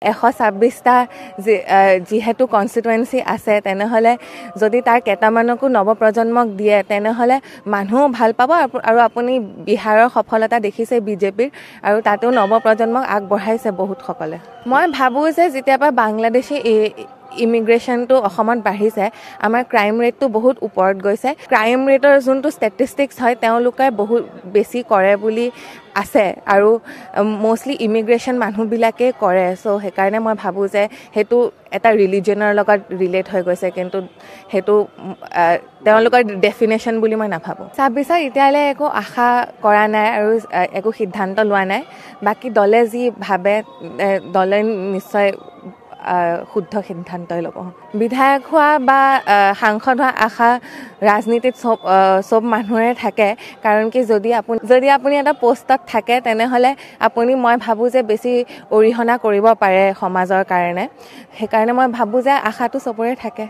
126টা যিহেতু কনষ্টিটুৱেঞ্চি আছে তেনেহ'লে যদি তাৰ কেইটামানকো নৱপ্ৰজন্মক দিয়ে তেনেহ'লে মানুহো ভাল পাব আৰু আপুনি বিহাৰৰ সফলতা দেখিছে বিজেপিৰ আৰু তাতেও নৱপ্ৰজন্মক আগবঢ়াইছে বহুতসকলে মই ভাবোঁ যে যেতিয়াবা বাংলাদেশী ইমিগ্ৰেশ্যনটো অসমত বাঢ়িছে আমাৰ ক্ৰাইম ৰেটটো বহুত ওপৰত গৈছে ক্ৰাইম ৰেটৰ যোনটো ষ্টেটিষ্টিক্স হয় তেওঁলোকে বহুত বেছি কৰে বুলি আছে আৰু মষ্টলি ইমিগ্ৰেশ্যন মানুহবিলাকেই কৰে চ' সেইকাৰণে মই ভাবোঁ যে সেইটো এটা ৰিলিজনৰ লগত ৰিলেট হৈ গৈছে কিন্তু সেইটো তেওঁলোকৰ ডেফিনেশ্যন বুলি মই নাভাবোঁ 26 এতিয়ালৈ একো আশা কৰা নাই আৰু একো সিদ্ধান্ত লোৱা নাই বাকী দলে যি ভাবে দলে নিশ্চয় শুদ্ধ সিদ্ধান্তই ল'ব বিধায়ক হোৱা বা সাংসদ হোৱা আশা ৰাজনীতিত চব মানুহৰে থাকে কাৰণ কি যদি আপুনি এটা পোষ্টত থাকে তেনেহ'লে আপুনি মই ভাবোঁ যে বেছি অৰিহণা কৰিব পাৰে সমাজৰ কাৰণে সেইকাৰণে মই ভাবোঁ যে আশাটো চবৰে থাকে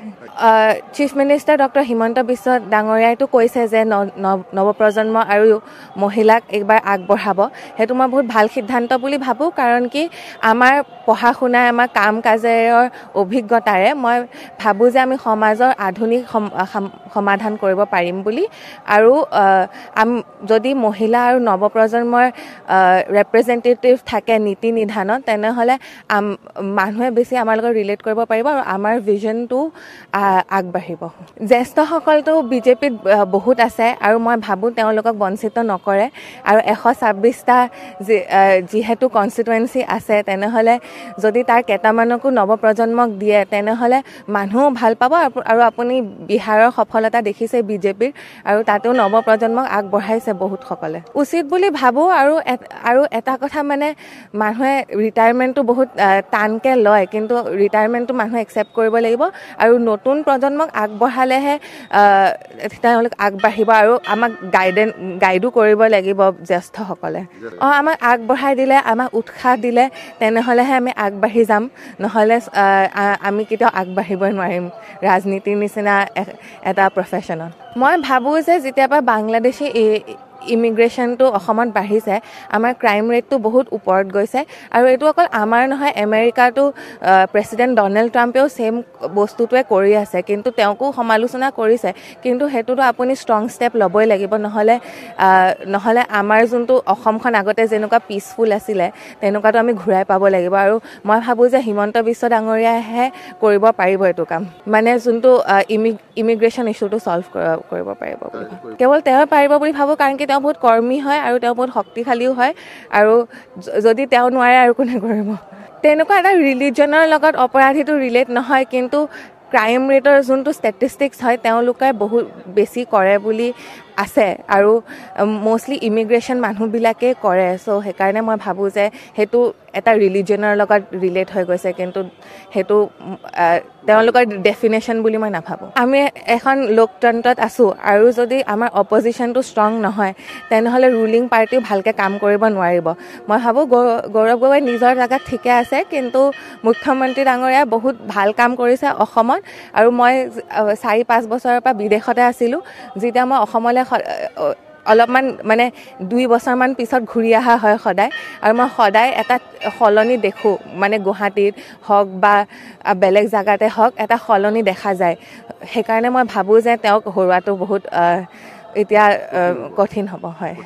chief minister doctor Himanta Biswa ডাঙৰীয়াইতো কৈছে যে নৱপ্ৰজন্ম আৰু মহিলাক এইবাৰ আগবঢ়াব সেইটো মই বহুত ভাল সিদ্ধান্ত বুলি ভাবোঁ কাৰণ কি আমাৰ পঢ়া শুনা আমাৰ কাম কাজৰ অভিজ্ঞতাৰে মই ভাবোঁ যে আমি সমাজৰ আধুনিক সমাধান কৰিব পাৰিম বুলি আৰু যদি মহিলা আৰু নৱপ্ৰজন্মৰ ৰেপ্ৰেজেণ্টেটিভ থাকে নীতি নিধানত তেনেহ'লে মানুহে বেছি আমাৰ লগত ৰিলেট কৰিব পাৰিব আৰু আমাৰ ভিজনটো আগবাঢ়িব জ্যেষ্ঠসকলতো বিজেপিত বহুত আছে আৰু মই ভাবোঁ তেওঁলোকক বঞ্চিত নকৰে আৰু 126টা যিহেতু কনষ্টিটুৱেঞ্চি আছে তেনেহ'লে যদি তাৰ কেইটামানকো নৱপ্ৰজন্মক দিয়ে তেনেহ'লে মানুহো ভাল পাব আৰু আপুনি বিহাৰৰ সফলতা দেখিছে বিজেপিৰ আৰু তাতেও নৱপ্ৰজন্মক আগবঢ়াইছে বহুতসকলে উচিত বুলি ভাবোঁ আৰু এটা কথা মানে মানুহে ৰিটায়াৰমেণ্টটো বহুত টানকৈ লয় কিন্তু ৰিটায়াৰমেণ্টটো মানুহে একচেপ্ট কৰিব লাগিব আৰু নতুন প্ৰজন্মক আগবঢ়ালেহে তেওঁলোক আগবাঢ়িব আৰু আমাক গাইডো কৰিব লাগিব জ্যেষ্ঠসকলে আমাক আগবঢ়াই দিলে আমাক উৎসাহ দিলে তেনেহ'লেহে আমি আগবাঢ়ি যাম নহ'লে আমি কেতিয়াও আগবাঢ়িবই নোৱাৰিম ৰাজনীতিৰ নিচিনা এটা প্ৰফেশ্যনত মই ভাবোঁ যে যেতিয়াবা বাংলাদেশী ইমিগ্ৰেশ্যনটো অসমত বাঢ়িছে আমাৰ ক্ৰাইম ৰেটটো বহুত ওপৰত গৈছে আৰু এইটো অকল আমাৰ নহয় আমেৰিকাতো প্ৰেছিডেণ্ট ডনাল্ড ট্ৰাম্পেও ছেইম বস্তুটোৱে কৰি আছে কিন্তু তেওঁকো সমালোচনা কৰিছে কিন্তু সেইটোতো আপুনি ষ্ট্ৰং ষ্টেপ ল'বই লাগিব নহ'লে আমাৰ যোনটো অসমখন আগতে যেনেকুৱা পিচফুল আছিলে তেনেকুৱাটো আমি ঘূৰাই পাব লাগিব আৰু মই ভাবোঁ যে হিমন্ত বিশ্ব ডাঙৰীয়াইহে কৰিব পাৰিব এইটো কাম মানে যোনটো ইমিগ্ৰেশ্যন ইছ্যুটো ছল্ভ কৰিব পাৰিব বুলি কেৱল তেওঁ পাৰিব বুলি ভাবোঁ কাৰণ কি তেওঁ বহুত কৰ্মী হয় আৰু তেওঁ বহুত শক্তিশালীও হয় আৰু যদি তেওঁ নোৱাৰে আৰু কোনে কৰিব তেনেকুৱা এটা ৰিলিজনৰ লগত অপৰাধীটো ৰিলেট নহয় কিন্তু ক্ৰাইম ৰেটৰ যোনটো ষ্টেটিষ্টিক্স হয় তেওঁলোকে বহুত বেছি কৰে বুলি আছে আৰু মষ্টলি ইমিগ্ৰেশ্যন মানুহবিলাকেই কৰে চ' সেইকাৰণে মই ভাবোঁ যে সেইটো এটা ৰিলিজনৰ লগত ৰিলেট হৈ গৈছে কিন্তু সেইটো তেওঁলোকৰ ডেফিনেশ্যন বুলি মই নাভাবোঁ আমি এখন লোকতন্ত্ৰত আছোঁ আৰু যদি আমাৰ অপজিশ্যনটো ষ্ট্ৰং নহয় তেনেহ'লে ৰুলিং পাৰ্টিও ভালকৈ কাম কৰিব নোৱাৰিব মই ভাবোঁ গৌৰৱ গগৈ নিজৰ জেগাত ঠিকে আছে কিন্তু মুখ্যমন্ত্ৰী ডাঙৰীয়াই বহুত ভাল কাম কৰিছে অসমত আৰু মই 4-5 বছৰৰ পৰা বিদেশতে আছিলোঁ যেতিয়া মই অসমলৈ অলপমান মানে 2 বছৰমান পিছত ঘূৰি অহা হয় সদায় আৰু মই সদায় এটা সলনি দেখোঁ মানে গুৱাহাটীত হওক বা বেলেগ জেগাতে হওক এটা সলনি দেখা যায় সেইকাৰণে মই ভাবোঁ যে তেওঁক হৰুৱাটো বহুত এতিয়া কঠিন হ'ব হয়